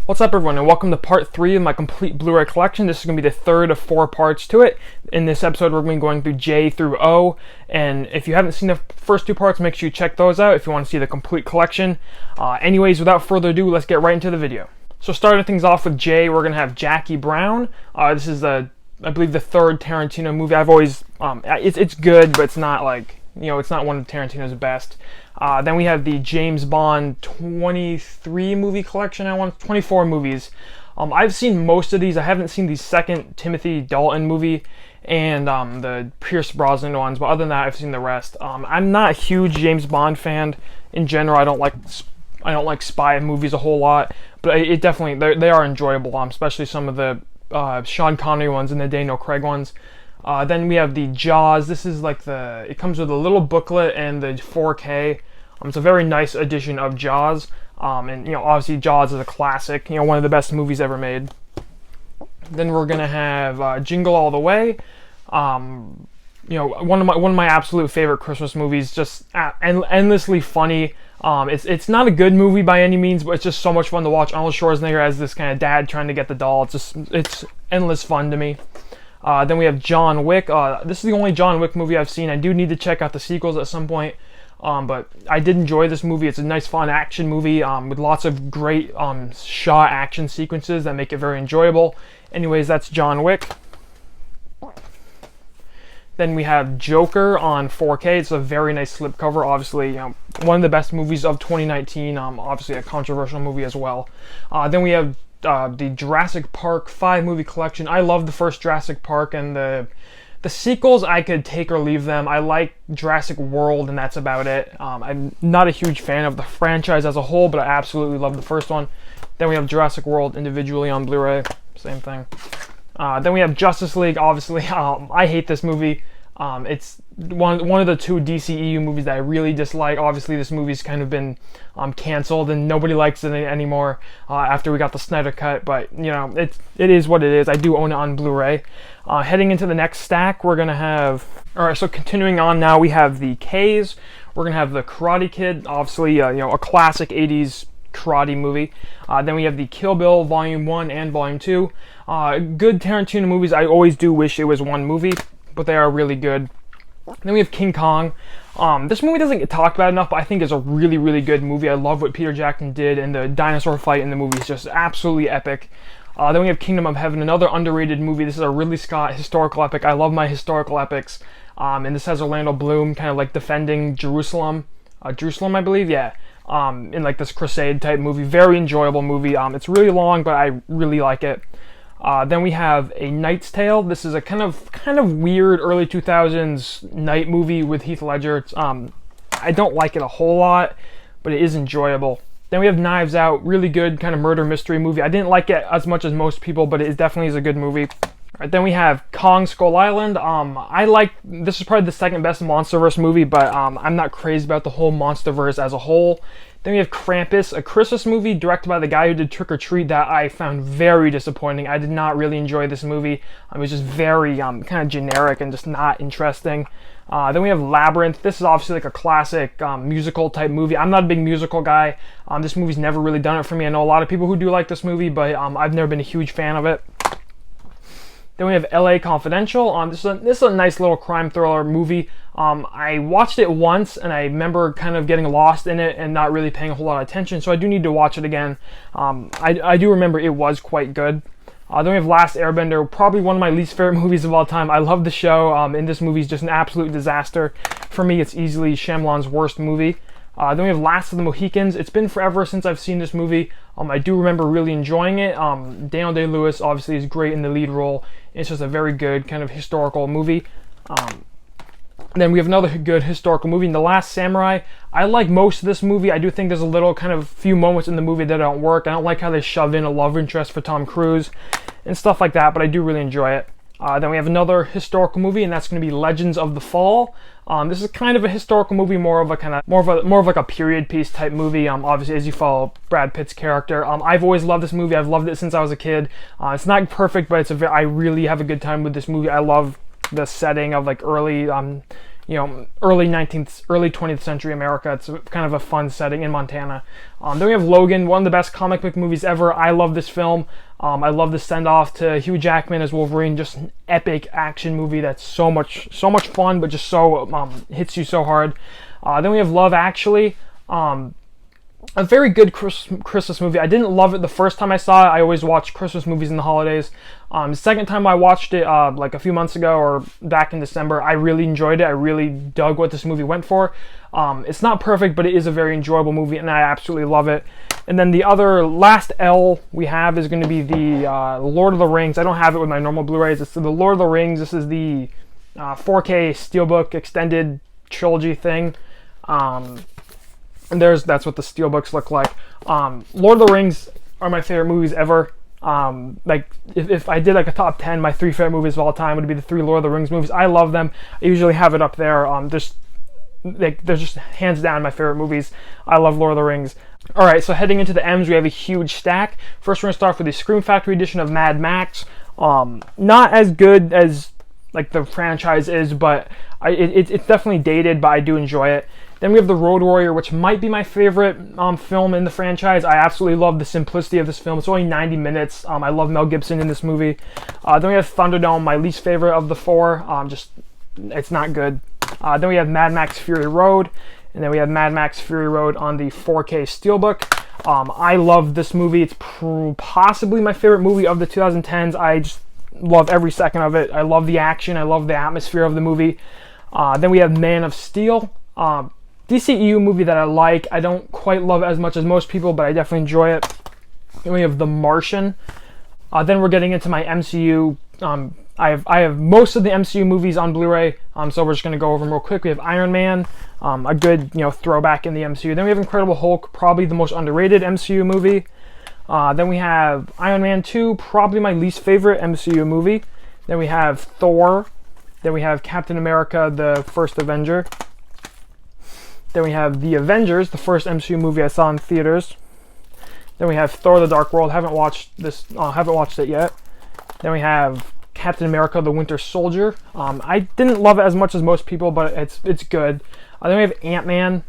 What's up, everyone, and welcome to part 3 of my complete Blu Ray collection. This is going to be the third of 4 parts to it. In this episode, we're going to be going through J through O, and if you haven't seen the first 2 parts, make sure you check those out if you want to see the complete collection. Anyways, without further ado, let's get right into the video. So starting things off with J, we're going to have Jackie Brown. This is, I believe, the third Tarantino movie. I've always, it's good, but it's not like, it's not one of Tarantino's best. Then we have the James Bond 23 movie collection. 24 movies. I've seen most of these. I haven't seen the second Timothy Dalton movie and the Pierce Brosnan ones, but other than that, I've seen the rest. I'm not a huge James Bond fan in general. I don't like spy movies a whole lot, but it definitely they are enjoyable. Especially some of the Sean Connery ones and the Daniel Craig ones. Then we have the Jaws. This is like it comes with a little booklet and the 4K. It's a very nice edition of Jaws. And obviously Jaws is a classic, one of the best movies ever made. Then we're gonna have Jingle All the Way. One of my absolute favorite Christmas movies. Just endlessly funny. It's not a good movie by any means, but it's just so much fun to watch. Arnold Schwarzenegger as this kind of dad trying to get the doll. It's endless fun to me. Then we have John Wick. This is the only John Wick movie I've seen. I do need to check out the sequels at some point. But I did enjoy this movie. It's a nice, fun action movie with lots of great shot action sequences that make it very enjoyable. Anyways, that's John Wick. Then we have Joker on 4K. It's a very nice slipcover. Obviously, one of the best movies of 2019. Obviously, a controversial movie as well. Then we have the Jurassic Park 5 movie collection. I love the first Jurassic Park, and the sequels I could take or leave them. I like Jurassic World, and that's about it. I'm not a huge fan of the franchise as a whole, but I absolutely love the first one. Then we have Jurassic World individually on Blu Ray. Same thing. Then we have Justice League. Obviously, I hate this movie. It's one of the 2 DCEU movies that I really dislike. Obviously, this movie's kind of been canceled, and nobody likes it anymore after we got the Snyder Cut. But it is what it is. I do own it on Blu-ray. Heading into the next stack, we're gonna have. All right, so continuing on now, we have the K's. We're gonna have the Karate Kid, obviously, a classic '80s karate movie. Then we have the Kill Bill Volume 1 and Volume 2. Good Tarantino movies. I always do wish it was one movie, but they are really good. Then we have King Kong. This movie doesn't get talked about enough, but I think it's a really, really good movie. I love what Peter Jackson did, and the dinosaur fight in the movie is just absolutely epic. Then we have Kingdom of Heaven, another underrated movie. This is a Ridley Scott historical epic. I love my historical epics. And this has Orlando Bloom kind of like defending Jerusalem. Jerusalem, I believe, yeah. In like this crusade type movie. Very enjoyable movie. It's really long, but I really like it. Then we have A Knight's Tale. This is a kind of weird early 2000s night movie with Heath Ledger. I don't like it a whole lot, but it is enjoyable. Then we have Knives Out, really good kind of murder mystery movie. I didn't like it as much as most people, but it definitely is a good movie. All right, then we have Kong Skull Island. This is probably the second best MonsterVerse movie, but I'm not crazy about the whole MonsterVerse as a whole. Then we have Krampus, a Christmas movie directed by the guy who did Trick or Treat that I found very disappointing. I did not really enjoy this movie. It was just very kind of generic and just not interesting. Then we have Labyrinth. This is obviously like a classic musical type movie. I'm not a big musical guy. This movie's never really done it for me. I know a lot of people who do like this movie, but I've never been a huge fan of it. Then we have LA Confidential. This is a nice little crime thriller movie. I watched it once, and I remember kind of getting lost in it and not really paying a whole lot of attention, so I do need to watch it again. I do remember it was quite good. Then we have Last Airbender, probably one of my least favorite movies of all time. I love the show, and this movie is just an absolute disaster. For me, it's easily Shyamalan's worst movie. Then we have Last of the Mohicans. It's been forever since I've seen this movie. I do remember really enjoying it. Daniel Day-Lewis obviously is great in the lead role. It's just a very good kind of historical movie. Then we have another good historical movie, The Last Samurai. I like most of this movie. I do think there's a little kind of few moments in the movie that don't work. I don't like how they shove in a love interest for Tom Cruise and stuff like that, but I do really enjoy it. Then we have another historical movie, and that's going to be Legends of the Fall. This is kind of a historical movie, more of like a period piece type movie. Obviously, as you follow Brad Pitt's character. I've always loved this movie. I've loved it since I was a kid. It's not perfect, but I really have a good time with this movie. I love the setting of like early early 20th century America. It's kind of a fun setting in Montana. Then we have Logan, one of the best comic book movies ever. I love this film. I love the send-off to Hugh Jackman as Wolverine. Just an epic action movie that's so much fun, but just so hits you so hard. Then we have Love Actually. A very good Christmas movie. I didn't love it the first time I saw it. I always watch Christmas movies in the holidays. The second time I watched it, like a few months ago or back in December, I really enjoyed it. I really dug what this movie went for. It's not perfect, but it is a very enjoyable movie, and I absolutely love it. And then the other last L we have is going to be the Lord of the Rings. I don't have it with my normal Blu-rays. It's the Lord of the Rings. This is the 4K Steelbook extended trilogy thing. And that's what the steelbooks look like. Lord of the Rings are my favorite movies ever. Like if I did like a top 10, my 3 favorite movies of all time would be the 3 Lord of the Rings movies. I love them. I usually have it up there. They're just hands down my favorite movies. I love Lord of the Rings. All right, so heading into the M's, we have a huge stack. First, we're gonna start with the Scream Factory edition of Mad Max. Not as good as like the franchise is, but it's definitely dated, but I do enjoy it. Then we have The Road Warrior, which might be my favorite film in the franchise. I absolutely love the simplicity of this film. It's only 90 minutes. I love Mel Gibson in this movie. Then we have Thunderdome, my least favorite of the 4. It's not good. Then we have Mad Max Fury Road. And then we have Mad Max Fury Road on the 4K Steelbook. I love this movie. It's possibly my favorite movie of the 2010s. I just love every second of it. I love the action. I love the atmosphere of the movie. Then we have Man of Steel. DCEU movie that I like. I don't quite love it as much as most people, but I definitely enjoy it. Then we have The Martian. Then we're getting into my MCU. I have most of the MCU movies on Blu-ray, so we're just going to go over them real quick. We have Iron Man, a good throwback in the MCU. Then we have Incredible Hulk, probably the most underrated MCU movie. Then we have Iron Man 2, probably my least favorite MCU movie. Then we have Thor. Then we have Captain America, the First Avenger. Then we have The Avengers, the first MCU movie I saw in theaters. Then we have Thor: The Dark World. Haven't watched it yet. Then we have Captain America: The Winter Soldier. I didn't love it as much as most people, but it's good. Then we have Ant-Man.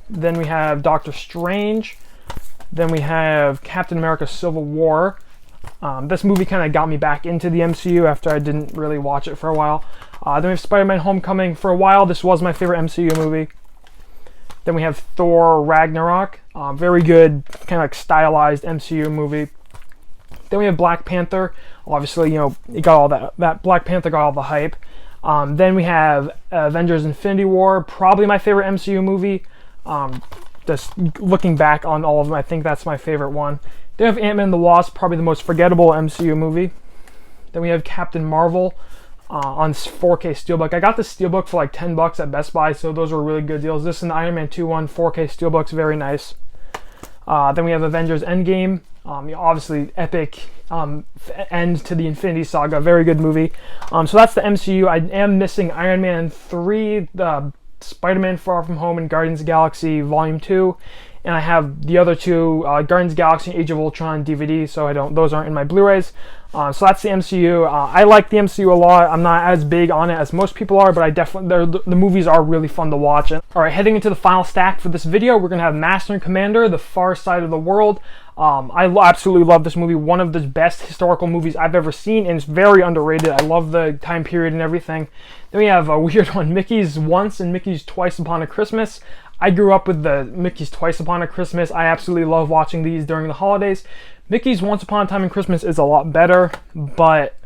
Then we have Doctor Strange. Then we have Captain America: Civil War. This movie kind of got me back into the MCU after I didn't really watch it for a while. Then we have Spider-Man: Homecoming. For a while, this was my favorite MCU movie. Then we have Thor Ragnarok, very good, kind of like stylized MCU movie. Then we have Black Panther. Obviously, it got all that Black Panther got all the hype. Then we have Avengers Infinity War, probably my favorite MCU movie. Just looking back on all of them, I think that's my favorite one. Then we have Ant-Man and the Wasp, probably the most forgettable MCU movie. Then we have Captain Marvel. On 4K Steelbook. I got the Steelbook for like $10 at Best Buy, so those were really good deals. This and the Iron Man 2 one, 4K Steelbook's very nice. Then we have Avengers End Game. Obviously, epic end to the Infinity Saga. Very good movie. So that's the MCU. I am missing Iron Man 3, Spider-Man Far From Home, and Guardians of the Galaxy Volume 2. And I have the other 2, Guardians of the Galaxy and Age of Ultron DVD, so those aren't in my Blu-rays. So that's the MCU. I like the MCU a lot. I'm not as big on it as most people are, but I definitely the movies are really fun to watch. All right, heading into the final stack for this video, we're gonna have Master and Commander: The Far Side of the World. I absolutely love this movie. One of the best historical movies I've ever seen, and it's very underrated. I love the time period and everything. Then we have a weird one, Mickey's Once and Mickey's Twice Upon a Christmas. I grew up with the Mickey's Twice Upon a Christmas. I absolutely love watching these during the holidays. Mickey's Once Upon a Time in Christmas is a lot better, but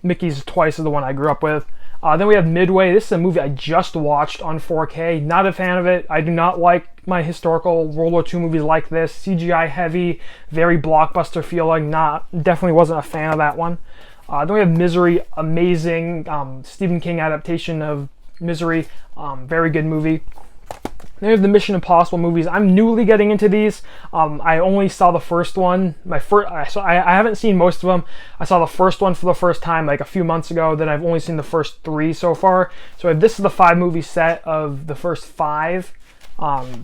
Mickey's Twice is the one I grew up with. Then we have Midway. This is a movie I just watched on 4K. Not a fan of it. I do not like my historical World War II movies like this. CGI heavy, very blockbuster feeling. Definitely wasn't a fan of that one. Then we have Misery. Amazing Stephen King adaptation of Misery. Very good movie. Then we have the Mission Impossible movies. I'm newly getting into these. I only saw the first one. I haven't seen most of them. I saw the first one for the first time like a few months ago. Then I've only seen the first 3 so far. So this is the 5-movie set of the first 5.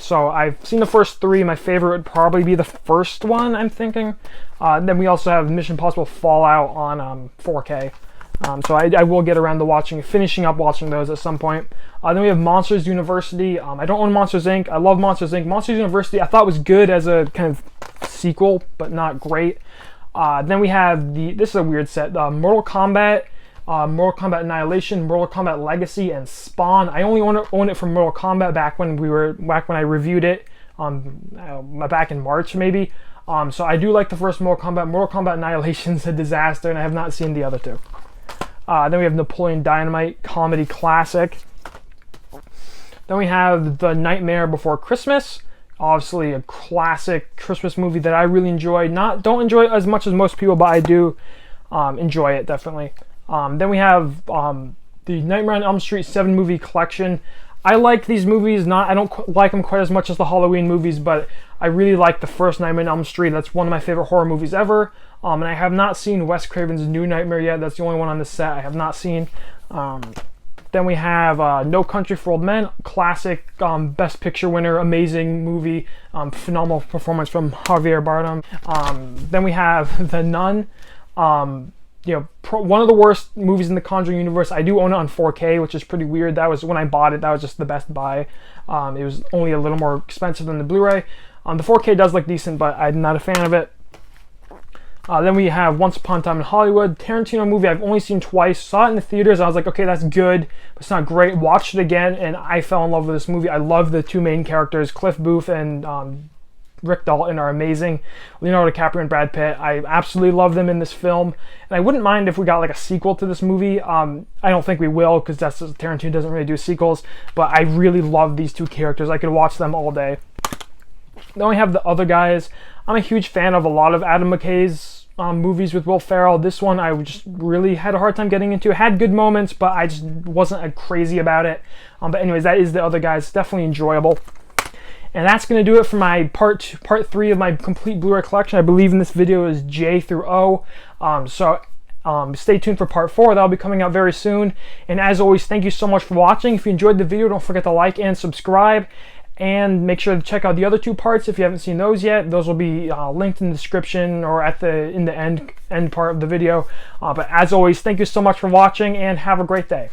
So I've seen the first 3. My favorite would probably be the first one, I'm thinking. Then we also have Mission Impossible Fallout on 4K. So I will get around to finishing up watching those at some point. Then we have Monsters University. I don't own Monsters Inc. I love Monsters Inc. Monsters University I thought was good as a kind of sequel, but not great. Then we have this is a weird set, Mortal Kombat, Mortal Kombat Annihilation, Mortal Kombat Legacy, and Spawn. I only own it from Mortal Kombat back when I reviewed it, back in March maybe. So I do like the first Mortal Kombat. Mortal Kombat Annihilation's a disaster, and I have not seen the other two. Then we have Napoleon Dynamite, comedy classic. Then we have The Nightmare Before Christmas. Obviously a classic Christmas movie that I really enjoy. Don't enjoy it as much as most people, but I do enjoy it, definitely. Then we have the Nightmare on Elm Street 7 movie collection. I like these movies. I don't like them quite as much as the Halloween movies, but I really like the first Nightmare on Elm Street. That's one of my favorite horror movies ever. And I have not seen Wes Craven's New Nightmare yet. That's the only one on this set I have not seen. Then we have No Country for Old Men, classic, Best Picture winner, amazing movie, phenomenal performance from Javier Bardem. Then we have The Nun, one of the worst movies in the Conjuring universe. I do own it on 4K, which is pretty weird. That was when I bought it. That was just the best buy. It was only a little more expensive than the Blu Ray. The 4K does look decent, but I'm not a fan of it. Then we have Once Upon a Time in Hollywood, Tarantino movie I've only seen twice. Saw it in the theaters. I was like, okay, that's good, but it's not great. Watched it again, and I fell in love with this movie. I love the two main characters, Cliff Booth and Rick Dalton are amazing. Leonardo DiCaprio and Brad Pitt, I absolutely love them in this film. And I wouldn't mind if we got like a sequel to this movie. I don't think we will, because Tarantino doesn't really do sequels, but I really love these two characters. I could watch them all day. Then we have The Other Guys. I'm a huge fan of a lot of Adam McKay's movies with Will Ferrell. This one I just really had a hard time getting into. It had good moments, but I just wasn't crazy about it. But anyways, that is The Other Guys. It's definitely enjoyable. And that's going to do it for my part 3 of my complete Blu-ray collection. I believe in this video is J through O. Stay tuned for part 4. That'll be coming out very soon. And as always, thank you so much for watching. If you enjoyed the video, don't forget to like and subscribe. And make sure to check out the other 2 parts if you haven't seen those yet. Those will be linked in the description or in the end part of the video. But as always, thank you so much for watching, and have a great day.